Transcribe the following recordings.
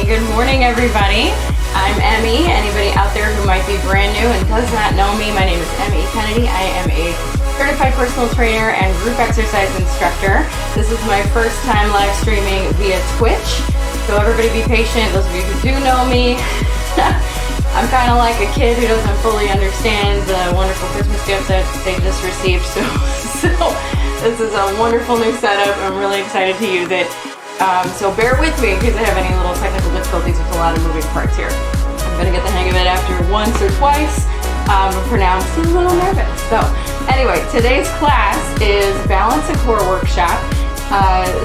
Good morning, everybody. I'm Emmy. Anybody out there who might be brand new and does not know me, my name is Emmy Kennedy. I am a certified personal trainer and group exercise instructor. This is my first time live streaming via Twitch, so everybody be patient. Those of you who do know me, I'm kind of like a kid who doesn't fully understand the wonderful Christmas gift that they just received. So this is a wonderful new setup. I'm really excited to use it. So bear with me in case I have any little technical difficulties with a lot of moving parts here. I'm going to get the hang of it after once or twice, but for now I'm still a little nervous. So anyway, today's class is Balance and Core Workshop.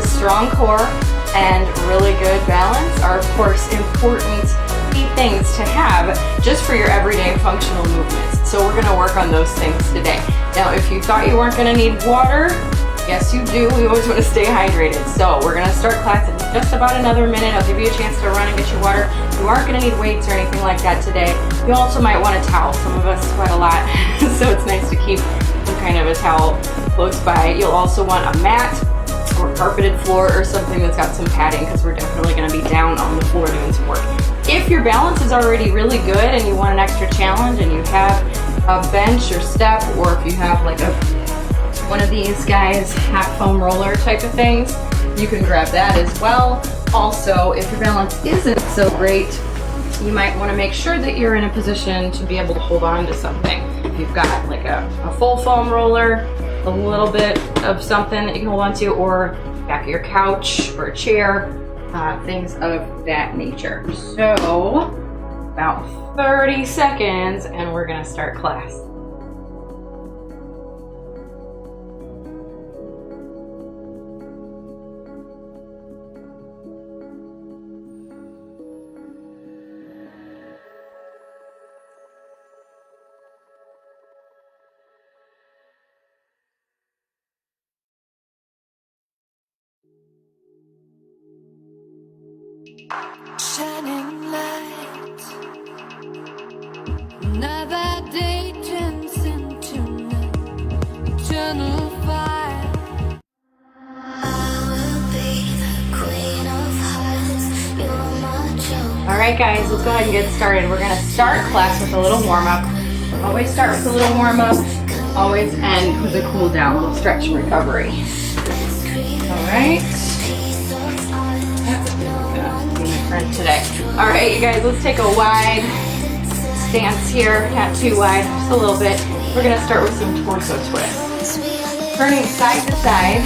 Strong core and really good balance are of course important key things to have just for your everyday functional movements. So we're going to work on those things today. Now if you thought you weren't going to need water, yes, you do. We always want to stay hydrated. So we're going to start class in just about another minute. I'll give you a chance to run and get your water. You aren't going to need weights or anything like that today. You also might want a towel. Some of us sweat a lot, so it's nice to keep some kind of a towel close by. You'll also want a mat or carpeted floor or something that's got some padding because we're definitely going to be down on the floor doing some work. If your balance is already really good and you want an extra challenge and you have a bench or step, or if you have like one of these guys, half foam roller type of things, you can grab that as well. Also, if your balance isn't so great, you might want to make sure that you're in a position to be able to hold on to something. If you've got like a full foam roller, a little bit of something that you can hold on to, or back of your couch or a chair, things of that nature. So about 30 seconds and we're gonna start class. Shining light, another day turns into night, eternal fire. I will be the queen of hearts, you're my joke. Alright guys, let's go ahead and get started. We're going to start class with a little warm-up. Always start with a little warm-up, always end with a cool down, a little stretch and recovery. Alright. Today. All right, you guys, let's take a wide stance here, not too wide, just a little bit. We're gonna start with some torso twists. Turning side to side,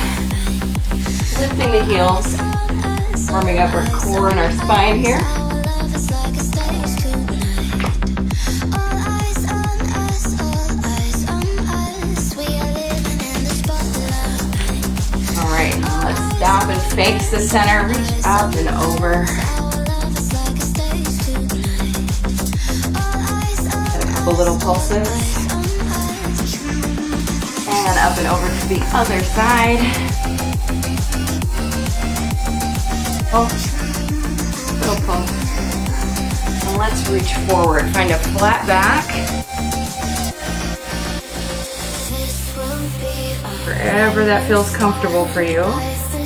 lifting the heels, warming up our core and our spine here. All right, let's stop and face the center, reach up and over. Little pulses, and up and over to the other side. Oh, little pull, and let's reach forward. Find a flat back. Wherever that feels comfortable for you.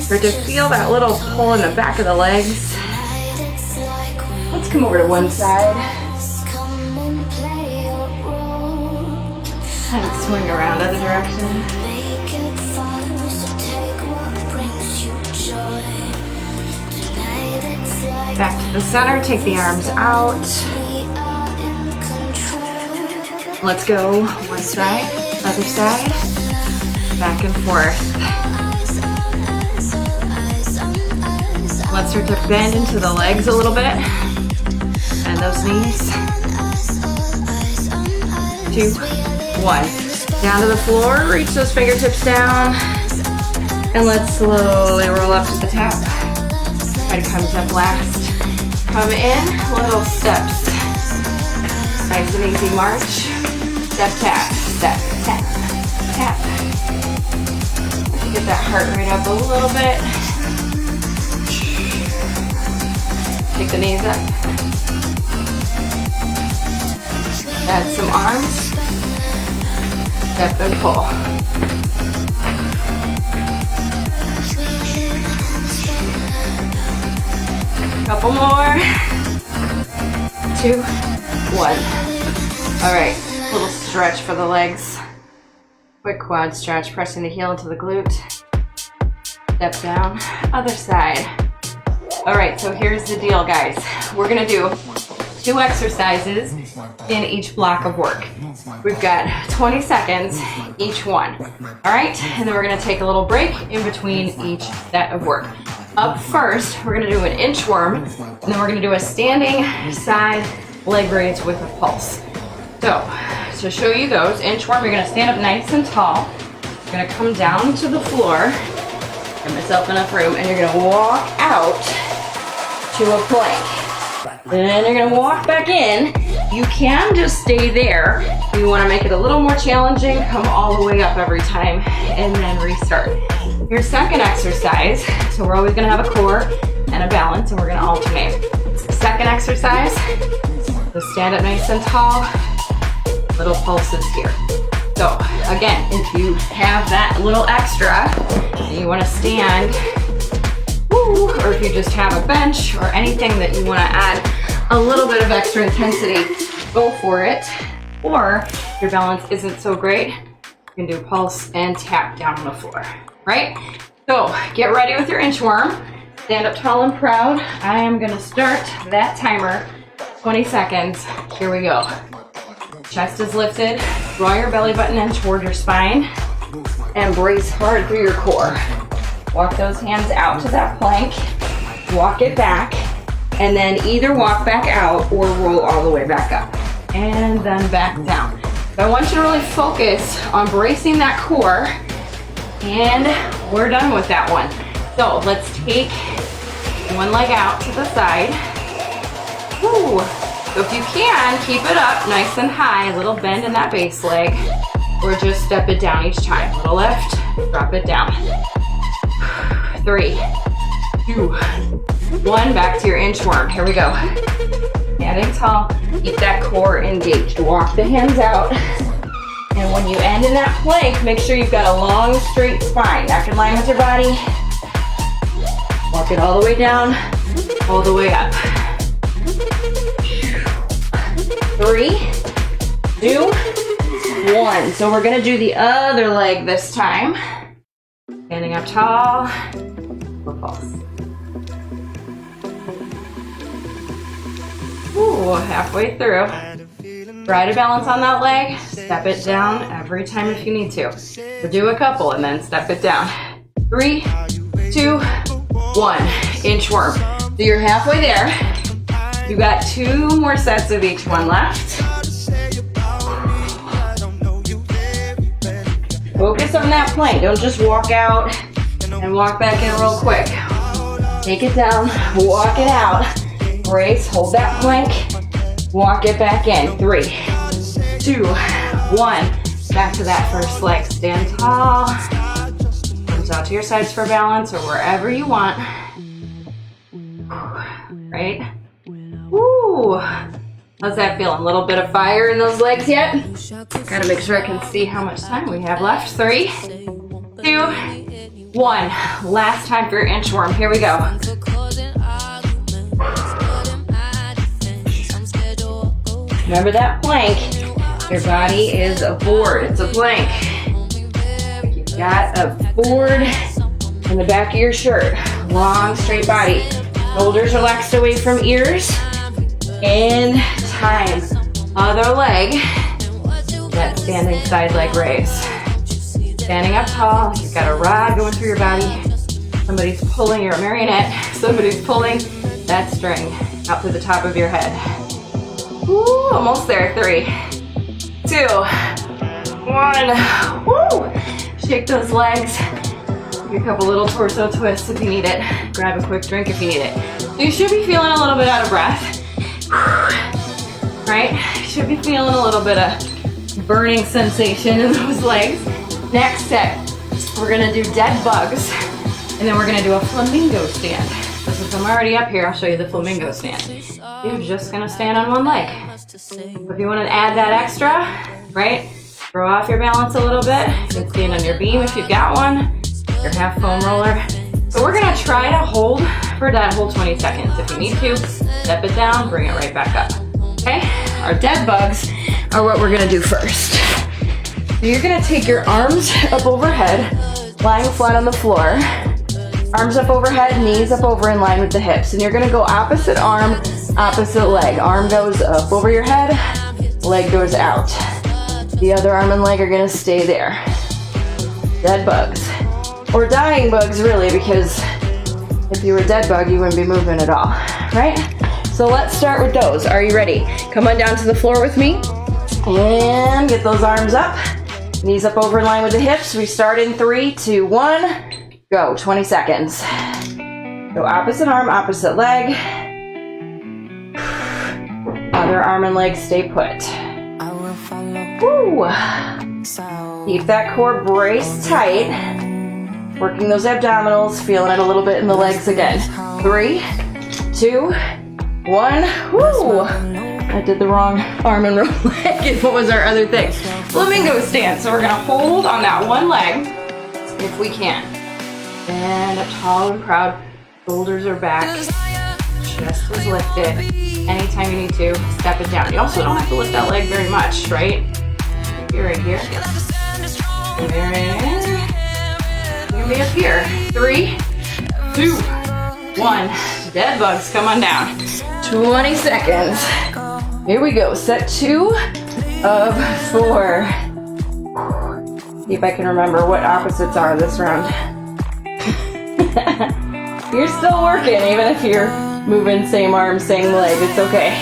Start to feel that little pull in the back of the legs. Let's come over to one side. And swing around other direction. Back to the center, take the arms out. Let's go one side, other side, back and forth. Let's start to bend into the legs a little bit. Bend those knees. 2, 1. Down to the floor, reach those fingertips down, and let's slowly roll up to the top. Try to come up last. Come in, little steps. Nice and easy march. Step, tap, step, tap, tap. Get that heart rate up a little bit. Take the knees up. Add some arms. Step and pull. Couple more. 2, 1. All right, little stretch for the legs. Quick quad stretch, pressing the heel into the glute. Step down, other side. All right, so here's the deal, guys. We're gonna do 2 exercises in each block of work. We've got 20 seconds each one. All right, and then we're gonna take a little break in between each set of work. Up first, we're gonna do an inchworm, and then we're gonna do a standing side leg raise with a pulse. So, to show you those, inchworm, you're gonna stand up nice and tall. You're gonna come down to the floor, give myself enough room, and you're gonna walk out to a plank. Then you're gonna walk back in. You can just stay there. You wanna make it a little more challenging, come all the way up every time, and then restart. Your second exercise, so we're always gonna have a core and a balance, and we're gonna alternate. Second exercise, so stand up nice and tall, little pulses here. So again, if you have that little extra, and you wanna stand, or if you just have a bench or anything that you wanna add a little bit of extra intensity, go for it. Or if your balance isn't so great, you can do pulse and tap down on the floor, right? So get ready with your inchworm. Stand up tall and proud. I am gonna start that timer, 20 seconds. Here we go. Chest is lifted. Draw your belly button in toward your spine and brace hard through your core. Walk those hands out to that plank. Walk it back, and then either walk back out or roll all the way back up. And then back down. So I want you to really focus on bracing that core, and we're done with that one. So let's take one leg out to the side. Woo. So if you can, keep it up nice and high, a little bend in that base leg, or just step it down each time. Little lift, drop it down. 3, 2, 1, back to your inchworm. Here we go. Standing tall, keep that core engaged. Walk the hands out. And when you end in that plank, make sure you've got a long, straight spine. Neck in line with your body. Walk it all the way down, all the way up. 3, 2, 1. So we're gonna do the other leg this time. Standing up tall, for pulse. Ooh, halfway through. Try to balance on that leg. Step it down every time if you need to. So do a couple and then step it down. 3, 2, 1. Inchworm. So you're halfway there. You got 2 more sets of each one left. Focus on that plank. Don't just walk out and walk back in real quick. Take it down, walk it out. Brace, hold that plank. Walk it back in. 3, 2, 1. Back to that first leg. Stand tall. Comes out to your sides for balance or wherever you want. Right? Woo! How's that feeling? A little bit of fire in those legs yet? Gotta make sure I can see how much time we have left. 3, 2, 1. Last time for your inchworm. Here we go. Remember that plank. Your body is a board. It's a plank. You've got a board in the back of your shirt. Long, straight body. Shoulders relaxed away from ears. In time. Other leg. That standing side leg raise. Standing up tall. You've got a rod going through your body. Somebody's pulling, you're a marionette. Somebody's pulling that string out to the top of your head. Woo, almost there. 3, 2, 1. Woo! Shake those legs. Take a couple little torso twists if you need it. Grab a quick drink if you need it. You should be feeling a little bit out of breath. Right? You should be feeling a little bit of burning sensation in those legs. Next set, we're gonna do dead bugs, and then we're gonna do a flamingo stand. So since I'm already up here, I'll show you the flamingo stand. You're just gonna stand on one leg. If you wanna add that extra, right? Throw off your balance a little bit. You can stand on your beam if you've got one, your half foam roller. So we're gonna try to hold for that whole 20 seconds. If you need to, step it down, bring it right back up. Okay? Our dead bugs are what we're gonna do first. So you're gonna take your arms up overhead, lying flat on the floor. Arms up overhead, knees up over in line with the hips. And you're gonna go opposite arm, opposite leg. Arm goes up over your head, leg goes out. The other arm and leg are gonna stay there. Dead bugs. Or dying bugs, really, because if you were a dead bug, you wouldn't be moving at all, right? So let's start with those. Are you ready? Come on down to the floor with me. And get those arms up. Knees up over in line with the hips. We start in 3, 2, 1. Go, 20 seconds. Go opposite arm, opposite leg. Other arm and leg stay put. Woo! Keep that core braced tight. Working those abdominals, feeling it a little bit in the legs again. 3, 2, 1. Woo! I did the wrong arm and leg. What was our other thing? Flamingo stance. So we're gonna hold on that one leg if we can. Stand up tall and proud. Shoulders are back. Chest is lifted. Anytime you need to, step it down. You also don't have to lift that leg very much, right? You're right here. And you're gonna be up here. 3, 2, 1. Dead bugs, come on down. 20 seconds. Here we go. Set 2 of 4. See if I can remember what opposites are this round. You're still working, even if you're moving same arm, same leg. It's okay.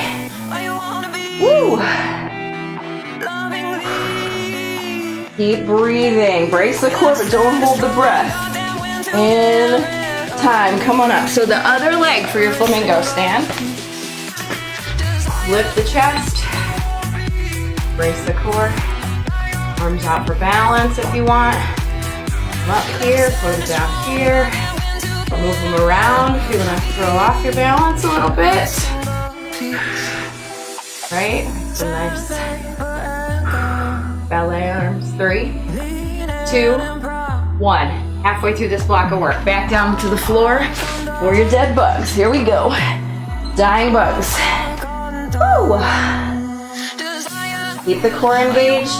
Woo! Keep breathing. Brace the core, but don't hold the breath. In time. Come on up. So the other leg for your flamingo stand. Lift the chest. Brace the core. Arms out for balance if you want. Come up here, put them down here. Move them around if you want to throw off your balance a little bit. Right? Some nice ballet arms. 3, 2, 1. Halfway through this block of work. Back down to the floor for your dead bugs. Here we go. Dying bugs. Woo! Keep the core engaged.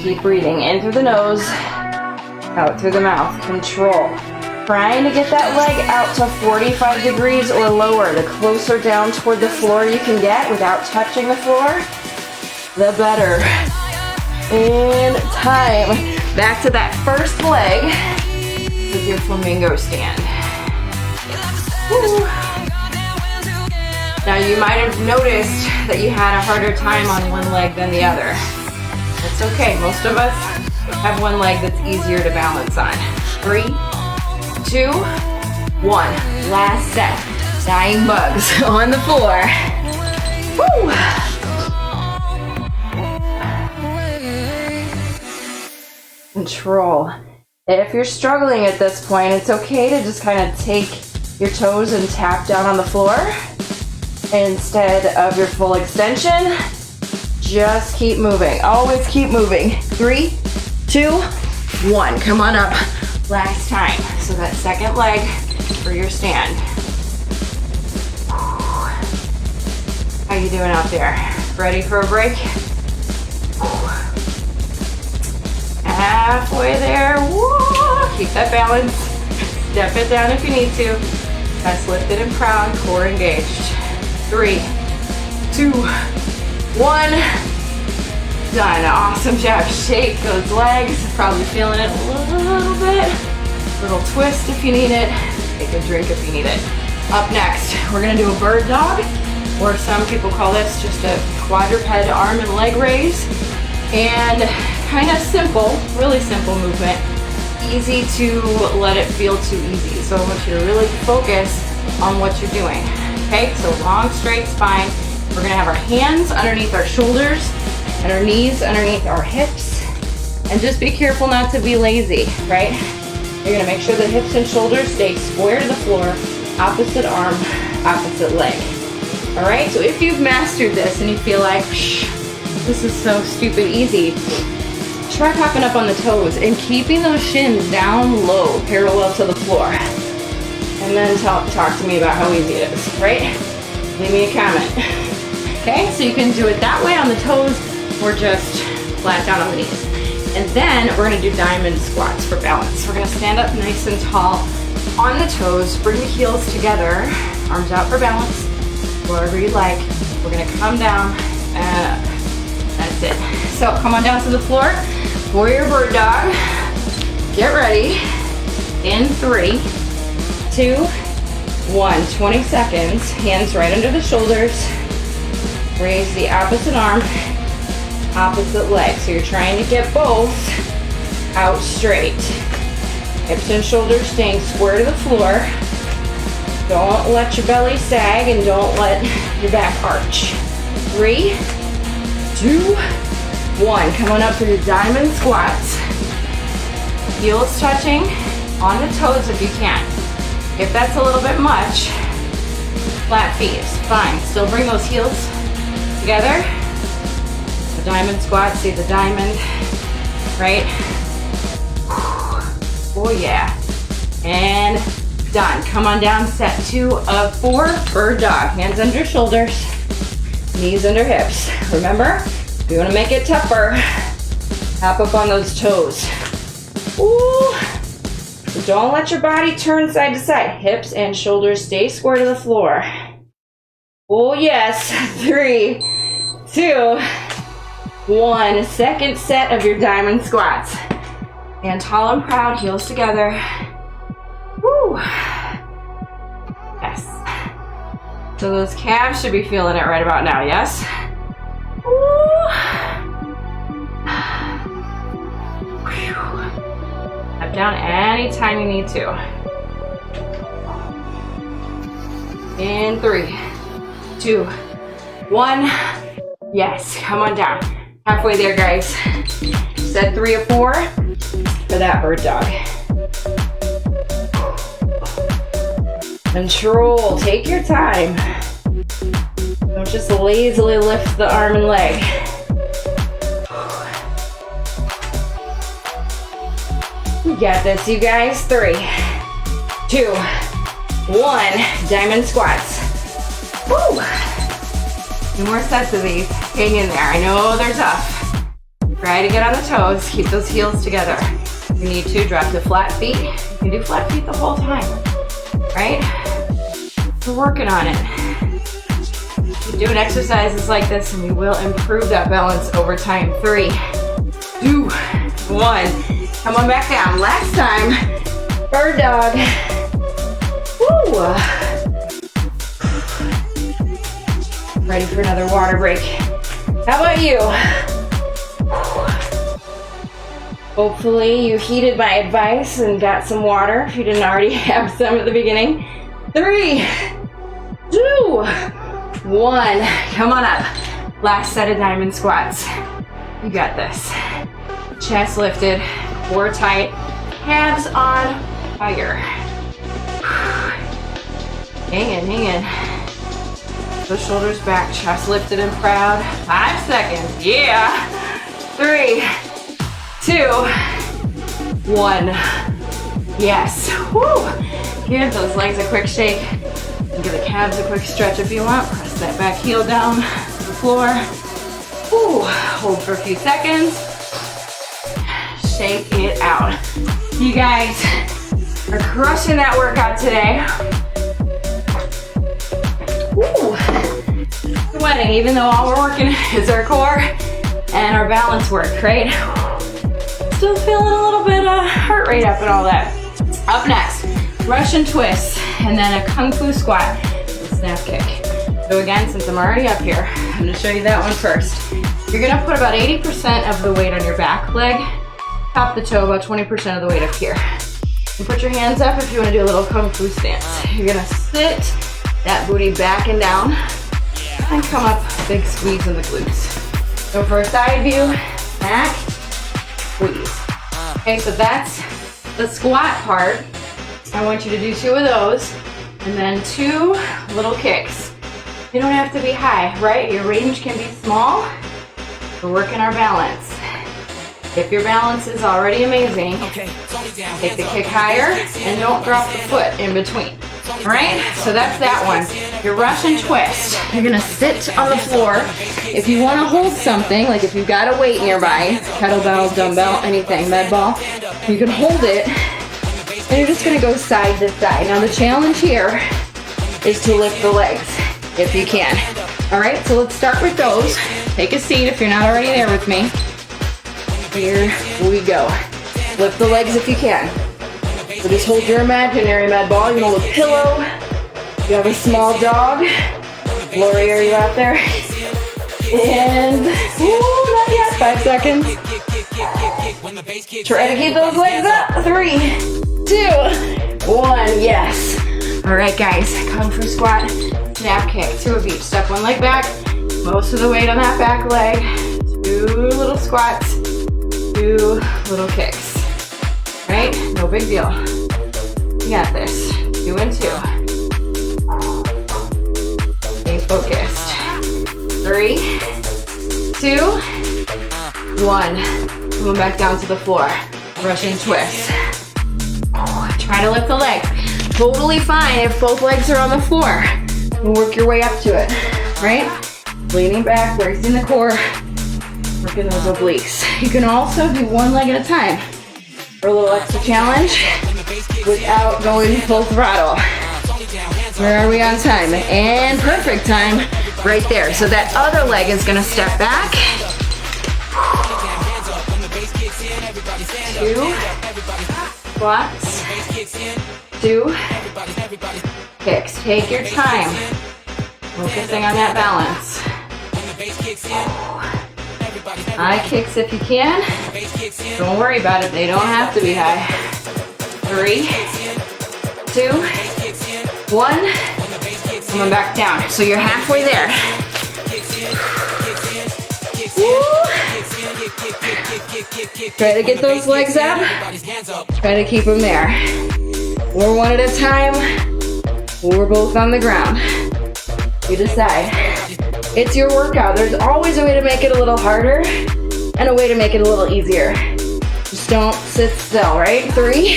Keep breathing in through the nose, out through the mouth. Control. Trying to get that leg out to 45 degrees or lower. The closer down toward the floor you can get without touching the floor, the better. In time. Back to that first leg with your flamingo stand. Woo. Now you might have noticed that you had a harder time on one leg than the other. That's okay. Most of us have one leg that's easier to balance on. 3, 2, 1. Last set. Dying bugs on the floor. Woo! Control. If you're struggling at this point, it's okay to just kind of take your toes and tap down on the floor instead of your full extension. Just keep moving. Always keep moving. 3, 2, 1. Come on up. Last time. So that second leg for your stand. How you doing out there? Ready for a break? Halfway there. Woo! Keep that balance. Step it down if you need to. Chest lifted and proud. Core engaged. 3, 2, 1. Done. Awesome job. Shake those legs. Probably feeling it a little bit. Little twist if you need it. Take a drink if you need it. Up next, we're gonna do a bird dog, or some people call this just a quadruped arm and leg raise. And kind of simple, really simple movement. Easy to let it feel too easy. So I want you to really focus on what you're doing. Okay, so long straight spine. We're gonna have our hands underneath our shoulders and our knees underneath our hips. And just be careful not to be lazy, right? You're gonna make sure the hips and shoulders stay square to the floor, opposite arm, opposite leg. All right, so if you've mastered this and you feel like, this is so stupid easy, try hopping up on the toes and keeping those shins down low, parallel to the floor. and then talk to me about how easy it is, right? Leave me a comment. Okay, so you can do it that way on the toes or just flat down on the knees. And then we're gonna do diamond squats for balance. We're gonna stand up nice and tall on the toes, bring the heels together, arms out for balance, wherever you like. We're gonna come down and that's it. So come on down to the floor for your bird dog. Get ready. In 3, 2, 1. 20 seconds. Hands right under the shoulders. Raise the opposite arm, opposite leg. So you're trying to get both out straight. Hips and shoulders staying square to the floor. Don't let your belly sag and don't let your back arch. 3, 2, 1. Come on up for your diamond squats. Heels touching on the toes if you can. If that's a little bit much, flat feet is fine. Still bring those heels together. The diamond squat, see the diamond, right? Oh yeah. And done. Come on down, set 2 of 4, bird dog. Hands under shoulders, knees under hips. Remember, if you wanna make it tougher, hop up on those toes. Ooh. So don't let your body turn side to side. Hips and shoulders stay square to the floor. Oh yes, 3, 2, 1. Second set of your diamond squats. And tall and proud, heels together. Woo. Yes. So those calves should be feeling it right about now, yes? Woo. Up down anytime you need to. In 3, 2, 1. Yes, come on down. Halfway there, guys. Set 3 of 4 for that bird dog. Control, take your time. Don't just lazily lift the arm and leg. You got this, you guys. 3, 2, 1. Diamond squats. Woo! 2 more sets of these. Hang in there. I know they're tough. Try to get on the toes. Keep those heels together. If you need to, drop to flat feet. You can do flat feet the whole time, right? We're working on it. Keep doing exercises like this and you will improve that balance over time. 3, 2, 1. Come on back down. Last time. Bird dog. Woo! Ready for another water break. How about you? Hopefully you heeded my advice and got some water if you didn't already have some at the beginning. 3, 2, 1. Come on up. Last set of diamond squats. You got this. Chest lifted, core tight, calves on fire. Hang in, hang in. Those shoulders back, chest lifted and proud. 5 seconds, yeah. 3, 2, 1. Yes, woo. Give those legs a quick shake. And give the calves a quick stretch if you want. Press that back heel down to the floor. Woo. Hold for a few seconds. Shake it out. You guys are crushing that workout today. Woo. Sweating, even though all we're working is our core and our balance work, right? Still feeling a little bit heart rate up and all that. Up next, Russian twist and then a kung fu squat with snap kick. So again, since I'm already up here, I'm gonna show you that one first. You're gonna put about 80% of the weight on your back leg, top the toe, about 20% of the weight up here. And put your hands up if you wanna do a little kung fu stance. You're gonna sit that booty back and down and come up, big squeeze in the glutes. Go for a side view, back, squeeze. Okay, so that's the squat part. I want you to do 2 of those and then 2 little kicks. You don't have to be high, right? Your range can be small. We're working our balance. If your balance is already amazing, take the kick higher and don't drop the foot in between. All right, so that's that one. Your Russian twist. You're gonna sit on the floor. If you wanna hold something, like if you've got a weight nearby, kettlebell, dumbbell, anything, med ball, you can hold it, and you're just gonna go side to side. Now the challenge here is to lift the legs, if you can. All right, so let's start with those. Take a seat if you're not already there with me. Here we go. Lift the legs if you can. So just hold your imaginary med ball. You know, a pillow. You have a small dog. Lori, are you out there? And, ooh, not yet. 5 seconds. Try to keep those legs up. 3, 2, 1, yes. All right, guys, Kung Fu squat, snap kick, 2 of each. Step 1 leg back, most of the weight on that back leg. 2 little squats, 2 little kicks. Right? No big deal. You got this. 2 and 2. Stay focused. 3, 2, 1. Coming back down to the floor. Russian twist. Try to lift the legs. Totally fine if both legs are on the floor. And work your way up to it. Right? Leaning back, bracing the core. Working those obliques. You can also do 1 leg at a time. For a little extra challenge without going full throttle. Where are we on time? And perfect time right there. So that other leg is gonna step back. 2 squats, 2 kicks. Take your time. Focusing on that balance. High kicks if you can. Don't worry about it, they don't have to be high. 3, 2, 1. Coming back down. So you're halfway there. Woo. Try to get those legs up. Try to keep them there. We're 1 at a time. We're both on the ground. You decide. It's your workout. There's always a way to make it a little harder and a way to make it a little easier. Just don't sit still, right? 3,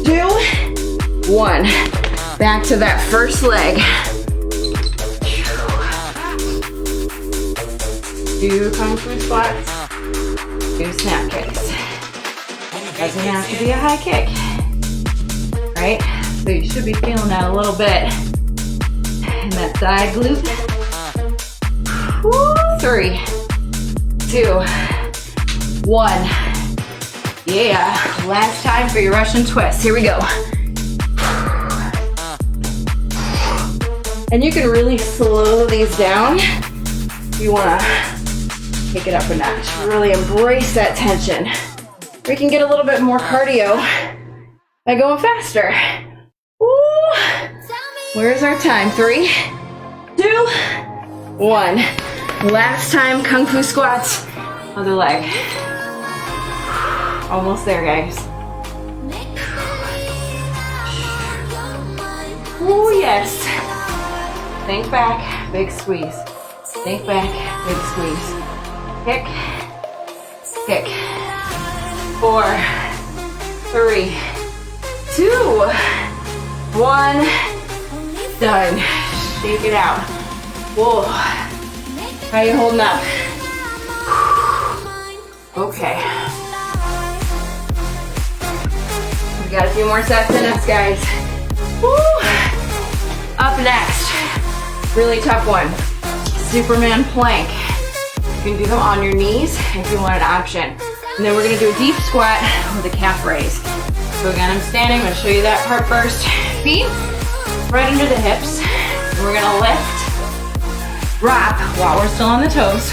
2, 1. Back to that first leg. 2 Kung Fu squats, 2 snap kicks. Doesn't have to be a high kick, right? So you should be feeling that a little bit in that side glute. Woo, 3, 2, 1. Yeah, last time for your Russian twist. Here we go. And you can really slow these down if you want to take it up a notch. Really embrace that tension. We can get a little bit more cardio by going faster. Woo. Where's our time? 3, 2, 1. Last time, Kung Fu squats. Other leg. Almost there, guys. Oh, yes. Think back, big squeeze. Think back, big squeeze. Kick, kick. 4, 3, 2, 1. Done. Shake it out. Whoa. How you holding up? Okay. We got a few more sets in us, guys. Woo. Up next, really tough one. Superman plank. You can do them on your knees if you want an option. And then we're gonna do a deep squat with a calf raise. So again, I'm standing, I'm gonna show you that part first. Feet right under the hips. And we're gonna lift, drop while we're still on the toes.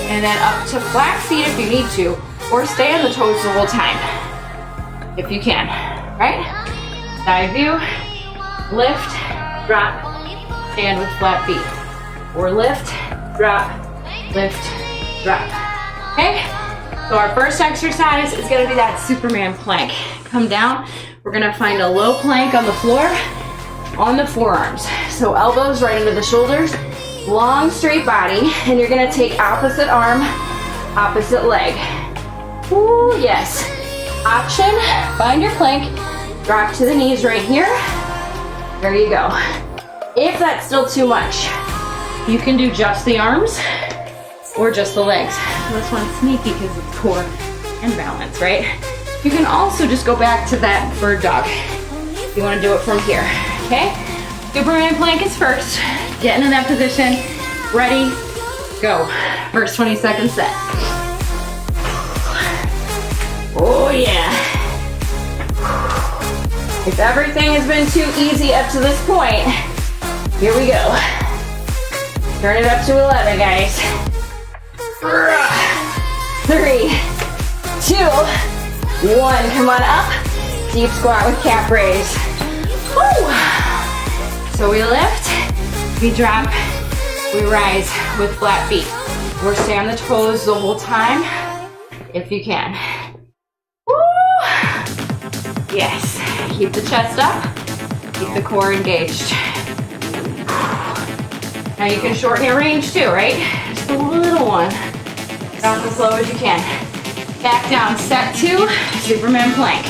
And then up to flat feet if you need to, or stay on the toes the whole time, if you can, right? Side view, lift, drop, stand with flat feet. Or lift, drop, lift, drop. Okay? So our first exercise is gonna be that Superman plank. Come down, we're gonna find a low plank on the floor, on the forearms. So elbows right into the shoulders, long straight body, and you're gonna take opposite arm, opposite leg. Ooh, yes. Option, find your plank, drop to the knees right here. There you go. If that's still too much, you can do just the arms or just the legs. This one's sneaky because it's core and balance, right? You can also just go back to that bird dog. You want to do it from here, okay? Superman plank is first. Get into that position. Ready, go. First 20 second set. Oh yeah. If everything has been too easy up to this point, here we go. Turn it up to 11, guys. 3, 2, 1. Come on up. Deep squat with calf raise. Woo. So we lift, we drop, we rise with flat feet. We're staying on the toes the whole time, if you can. Woo. Yes. Keep the chest up. Keep the core engaged. Now you can shorten your range too, right? Just a little one. Not as slow as you can. Back down, step 2, Superman plank.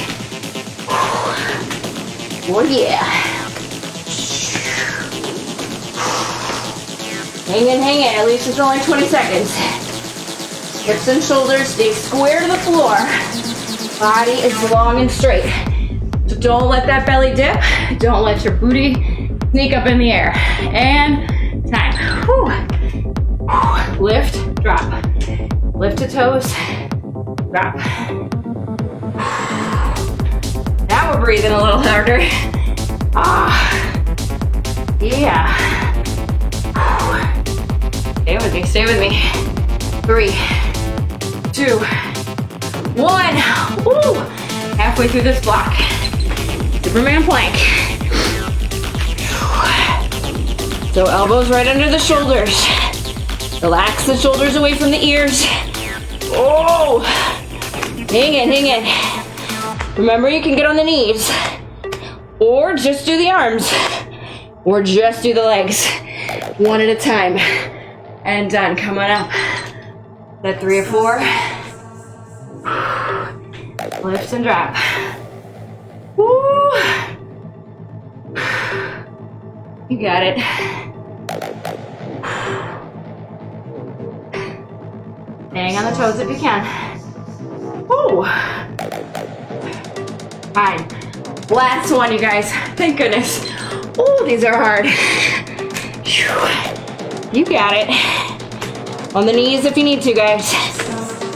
Oh yeah. Hang in, at least it's only 20 seconds. Hips and shoulders stay square to the floor. Body is long and straight. So don't let that belly dip. Don't let your booty sneak up in the air. And time. Whew. Lift, drop. Lift to toes, drop. Now we're breathing a little harder. Yeah. Stay with me. 3, 2, 1. Woo! Halfway through this block. Superman plank. So elbows right under the shoulders. Relax the shoulders away from the ears. Oh! Hang in. Remember, you can get on the knees. Or just do the arms. Or just do the legs. One at a time. And done. Come on up. That 3 or 4. Lift and drop. Woo! You got it. Staying on the toes if you can. Woo! Fine. Last one, you guys. Thank goodness. Oh, these are hard. You got it. On the knees if you need to, guys.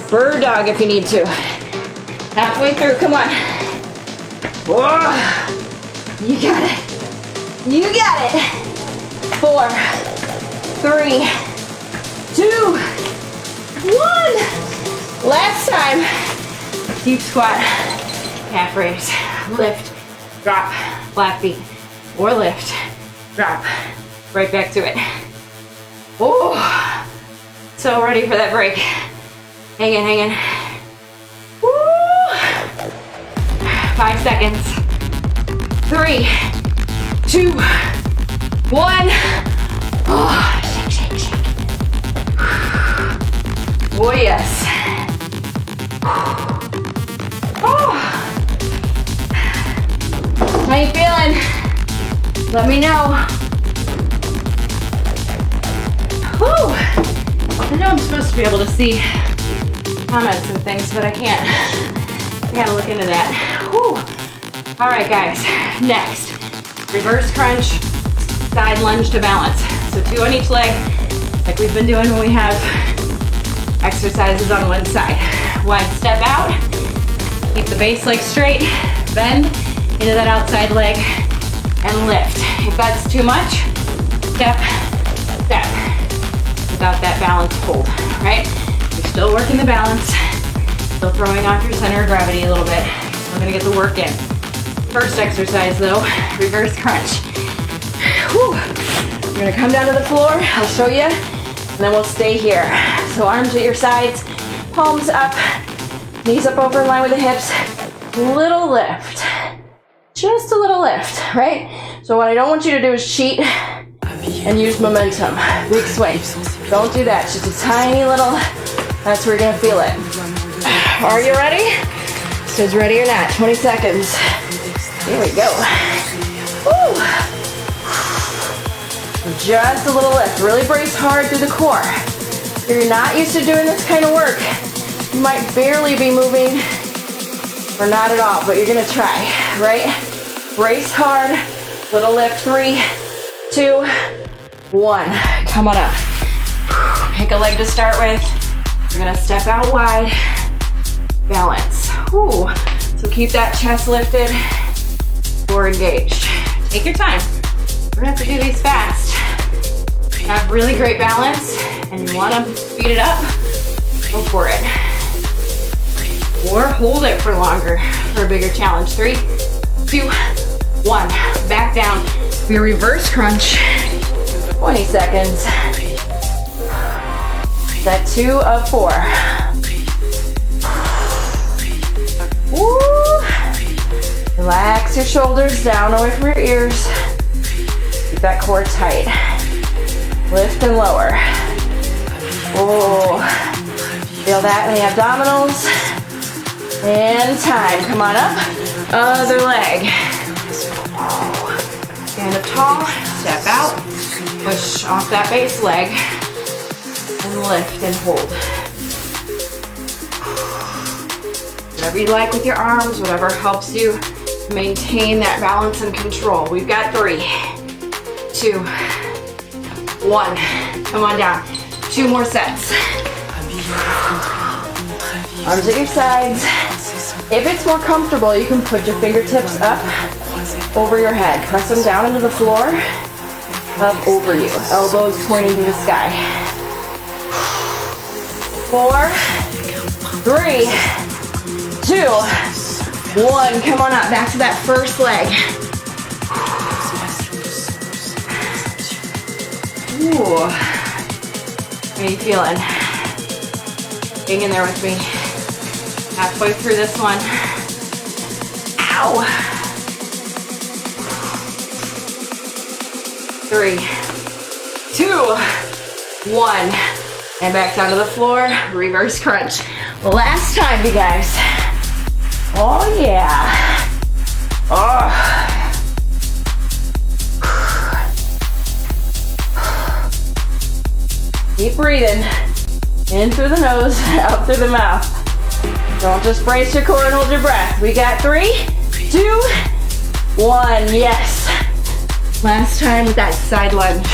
Bird dog if you need to. Halfway through, come on. Whoa. You got it. You got it. 4, 3, 2, 1. Last time. Deep squat. Calf raise. Lift. Drop. Flat feet. Or lift. Drop. Right back to it. Oh. So ready for that break. Hang in. Woo. 5 seconds. 3, 2, 1. Oh, shake. Oh, yes. Oh. How you feeling? Let me know. Whew. I know I'm supposed to be able to see comments and things, but I can't. I gotta look into that. Whew. All right, guys. Next, reverse crunch, side lunge to balance. So 2 on each leg, like we've been doing when we have exercises on one side. 1 step out, keep the base leg straight, bend into that outside leg, and lift. If that's too much, step, without that balance hold, right? You're still working the balance, still throwing off your center of gravity a little bit. We're gonna get the work in. First exercise though, reverse crunch. Whew. You're gonna come down to the floor, I'll show you, and then we'll stay here. So arms at your sides, palms up, knees up over in line with the hips, little lift. Just a little lift, right? So what I don't want you to do is cheat and use momentum. Big swing. Don't do that. Just a tiny little, that's where you're gonna feel it. Are you ready? So it's ready or not. 20 seconds. Here we go. Woo. just a little lift. Really brace hard through the core. If you're not used to doing this kind of work, you might barely be moving or not at all, but you're gonna try, right? Brace hard, little lift, 3, 2, 1. Come on up. Pick a leg to start with. You're gonna step out wide, balance. Ooh. So keep that chest lifted, core engaged. Take your time. We're gonna have to do these fast. Have really great balance, and you wanna speed it up, go for it. Or hold it for longer for a bigger challenge. 3, 2, 1. Back down. Your reverse crunch. 20 seconds. Set 2 of 4. Woo. Relax your shoulders down away from your ears. Keep that core tight. Lift and lower. Oh, feel that in the abdominals. And time. Come on up. Other leg. Stand up tall. Step out. Push off that base leg. And lift and hold. Whatever you like with your arms, whatever helps you maintain that balance and control. We've got 3, 2, 1. Come on down. 2 more sets. Arms at your sides. If it's more comfortable, you can put your fingertips up over your head. Press them down into the floor, up over you. Elbows pointing to the sky. 4, 3, 2, 1. Come on up. Back to that first leg. Ooh. How are you feeling? Hang in there with me. Halfway through this one. Ow! 3, 2, 1. And back down to the floor. Reverse crunch. Last time, you guys. Oh, yeah. Oh. Keep breathing. In through the nose, out through the mouth. Don't just brace your core and hold your breath. We got 3, 2, 1. Yes. Last time with that side lunge.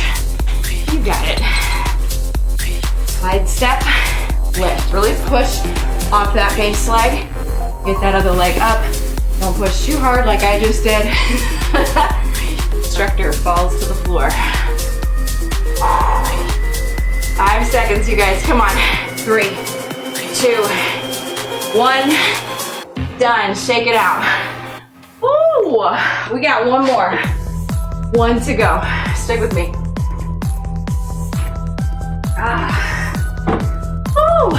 You got it. Side step, lift. Really push off that base leg. Get that other leg up. Don't push too hard like I just did. Instructor falls to the floor. 5 seconds, you guys. Come on. 3, 2, 1. Done. Shake it out. Ooh, we got 1 more. 1 to go. Stick with me. Ooh.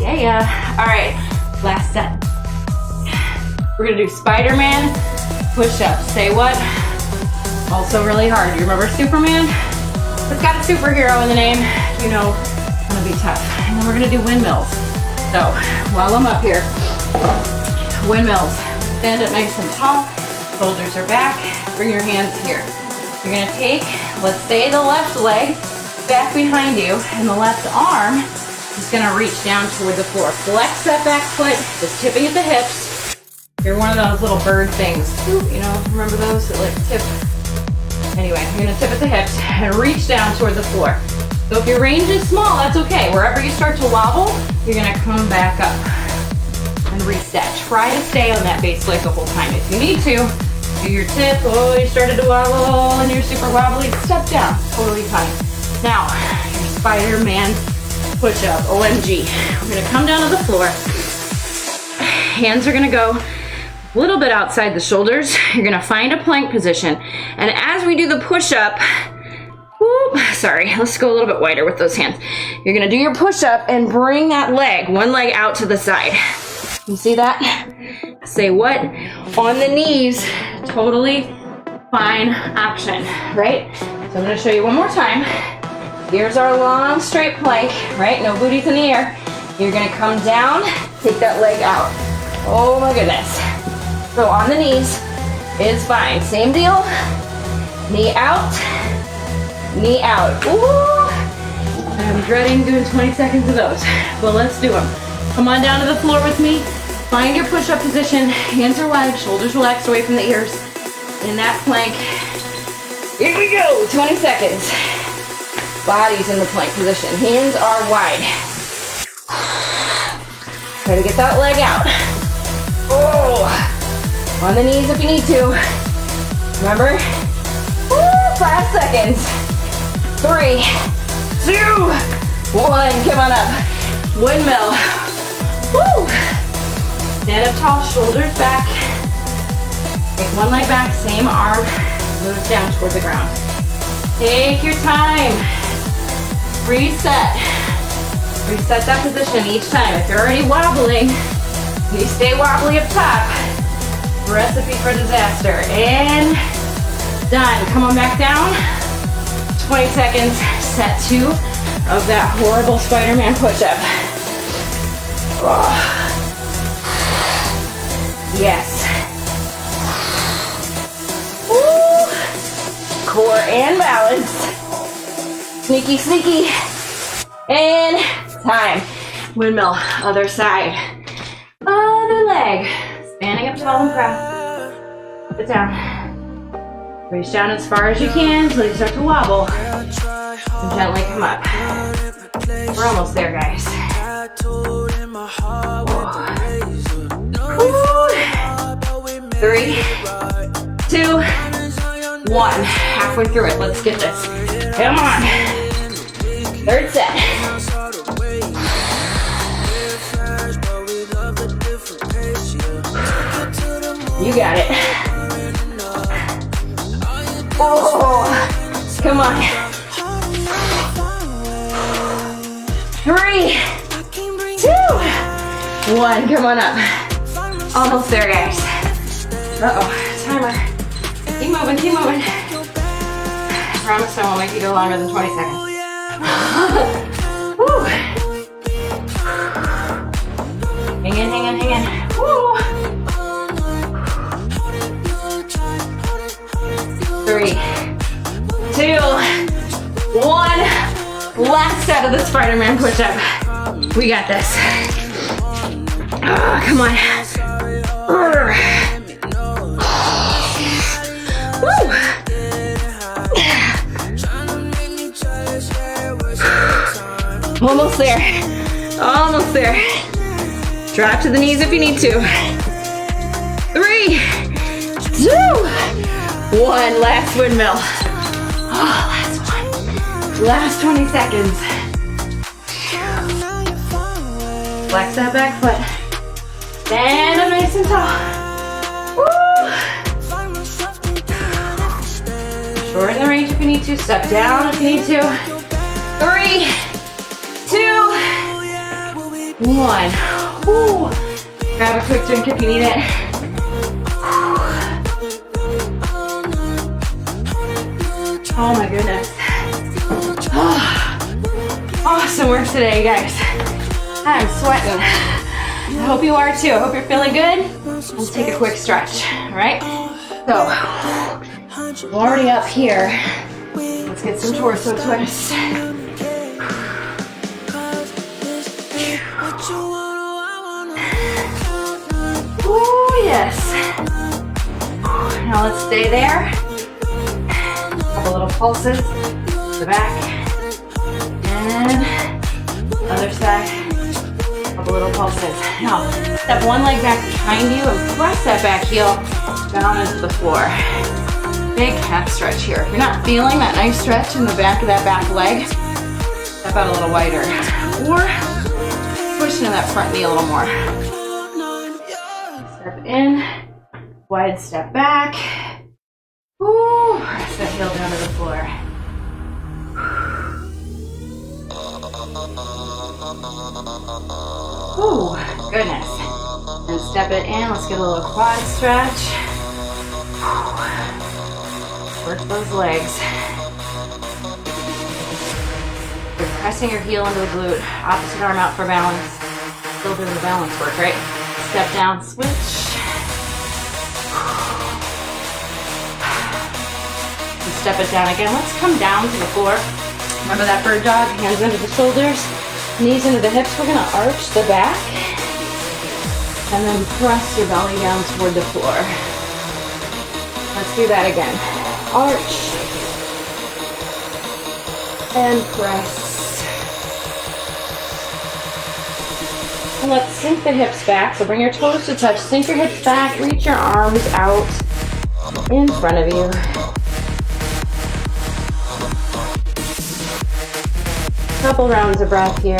Yeah. All right. Last set. We're gonna do Spider-Man push-ups. Say what? Also really hard. You remember Superman? It's got a superhero in the name. You know, it's gonna be tough. And then we're gonna do windmills. So while I'm up here, windmills. Stand up nice and tall. Shoulders are back. Bring your hands here. You're gonna take, let's say, the left leg back behind you, and the left arm is gonna reach down toward the floor. Flex that back foot, just tipping at the hips. You're one of those little bird things. You know, remember those that like tip? Anyway, you're gonna tip at the hips and reach down toward the floor. So if your range is small, that's okay. Wherever you start to wobble, you're gonna come back up and reset. Try to stay on that base leg the whole time. If you need to, do your tip. Oh, you started to wobble and you're super wobbly. Step down. Totally fine. Now, your Spider-Man push-up. OMG. We're gonna come down to the floor. Hands are gonna go a little bit outside the shoulders. You're gonna find a plank position. And as we do the push-up, let's go a little bit wider with those hands. You're gonna do your push-up and bring that leg, one leg out to the side. You see that? Say what? On the knees. Totally fine option, right? So I'm gonna show you one more time. Here's our long straight plank, right? No booties in the air. You're gonna come down, take that leg out. Oh my goodness. So on the knees is fine. Same deal. Knee out, knee out. Ooh, I'm dreading doing 20 seconds of those, but let's do them. Come on down to the floor with me. Find your push-up position. Hands are wide, shoulders relaxed away from the ears. In that plank. Here we go, 20 seconds. Body's in the plank position. Hands are wide. Try to get that leg out. Oh, on the knees if you need to. Remember? Woo, 5 seconds. 3, 2, 1. Come on up. Windmill. Woo. Stand up tall, shoulders back. Take one leg back, same arm moves down towards the ground. Take your time. Reset. Reset that position each time. If you're already wobbling, you stay wobbly up top. Recipe for disaster. And done. Come on back down. 20 seconds. Set 2 of that horrible Spider-Man push-up. Oh. Yes. Woo. Core and balance. Sneaky, sneaky. And time. Windmill, other side. Other leg. Standing up tall and proud. Sit down. Reach down as far as you can until you start to wobble. And gently come up. We're almost there, guys. Woo. 3, 2, 1. Halfway through it. Let's get this. Come on. Third set. You got it. Oh, come on. 3, 2, 1. Come on up. Almost there, guys. Uh-oh, timer. Keep moving, keep moving. I promise I won't make you go longer than 20 seconds. Woo. Hang in, hang in, hang in. Woo. 3, 2, 1. Last set of the Spider-Man push-up. We got this. Come on. Woo. Almost there. Almost there. Drop to the knees if you need to. 3, 2, 1. Last windmill. Oh, last one. Last 20 seconds. Flex that back foot. Stand up nice and tall. Woo. Shorten the range if you need to. Step down if you need to. 3, 2, 1. Woo. Grab a quick drink if you need it. Oh my goodness. Oh, awesome work today, you guys. I'm sweating. I hope you are too. I hope you're feeling good. Let's take a quick stretch, all right? So, we're already up here. Let's get some torso twists. Ooh, yes. Now let's stay there. Couple little pulses. The back. And other side. Couple little pulses. Now, step one leg back behind you and press that back heel down into the floor. Big calf stretch here. If you're not feeling that nice stretch in the back of that back leg, step out a little wider. Or push into that front knee a little more. Step in, wide step back. Ooh, press that heel down to the floor. Ooh, goodness. And step it in. Let's get a little quad stretch. Work those legs. You're pressing your heel into the glute. Opposite arm out for balance. Still doing the balance work, right? Step down, switch. step it down again. Let's come down to the floor. Remember that bird dog? Hands under the shoulders, knees into the hips. We're gonna arch the back and then press your belly down toward the floor. Let's do that again. Arch and press. And let's sink the hips back. So bring your toes to touch, sink your hips back, reach your arms out in front of you. Couple rounds of breath here.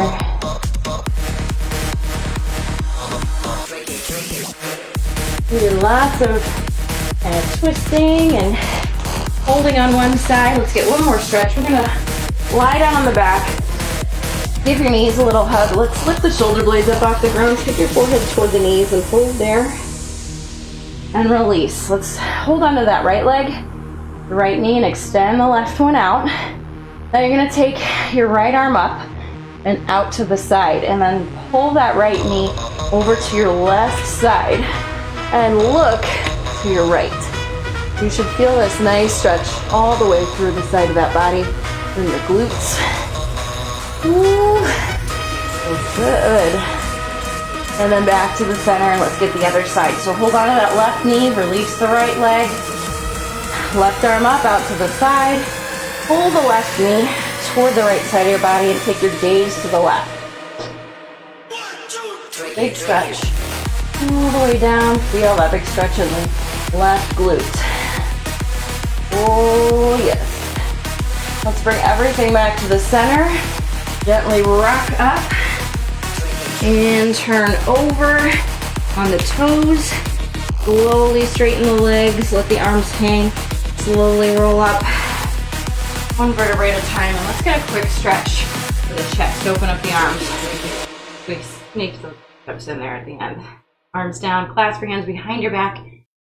We do lots of twisting and holding on one side. Let's get one more stretch. We're gonna lie down on the back. Give your knees a little hug. Let's lift the shoulder blades up off the ground. Take your forehead toward the knees and hold there. And release. Let's hold on to that right leg, the right knee, and extend the left one out. Now you're gonna take your right arm up and out to the side, and then pull that right knee over to your left side and look to your right. You should feel this nice stretch all the way through the side of that body, through your glutes. Ooh, so good. And then back to the center, and let's get the other side. So hold on to that left knee, release the right leg. Left arm up, out to the side. Pull the left knee toward the right side of your body and take your gaze to the left. Big stretch. All the way down. Feel that big stretch in the left glute. Oh, yes. Let's bring everything back to the center. Gently rock up and turn over on the toes. Slowly straighten the legs. Let the arms hang. Slowly roll up. One vertebrae at a time. And let's get a quick stretch for the chest. Open up the arms. We sneak some steps in there at the end. Arms down. Clasp your hands behind your back.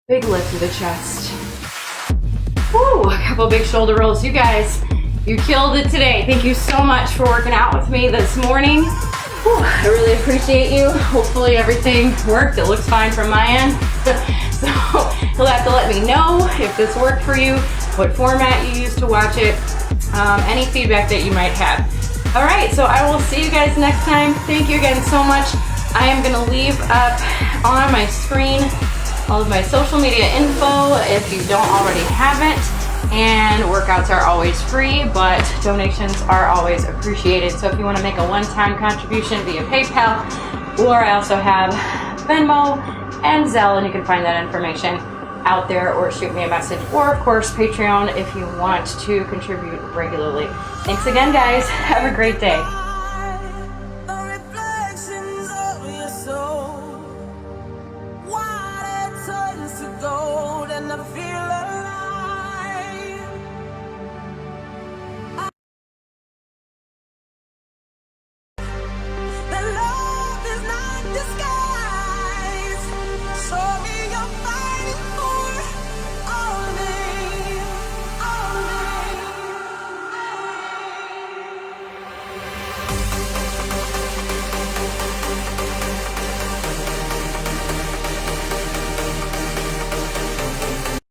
Big lift to the chest. Woo! A couple big shoulder rolls. You guys, you killed it today. Thank you so much for working out with me this morning. Whew, I really appreciate you. Hopefully everything worked. It looks fine from my end. So you'll have to let me know if this worked for you, what format you used to watch it, any feedback that you might have. All right, so I will see you guys next time. Thank you again so much. I am gonna leave up on my screen all of my social media info if you don't already have it. And workouts are always free, but donations are always appreciated. So if you want to make a one-time contribution via PayPal, or I also have Venmo and Zelle, and you can find that information out there, or shoot me a message, or of course Patreon if you want to contribute regularly. Thanks again, guys. Have a great day.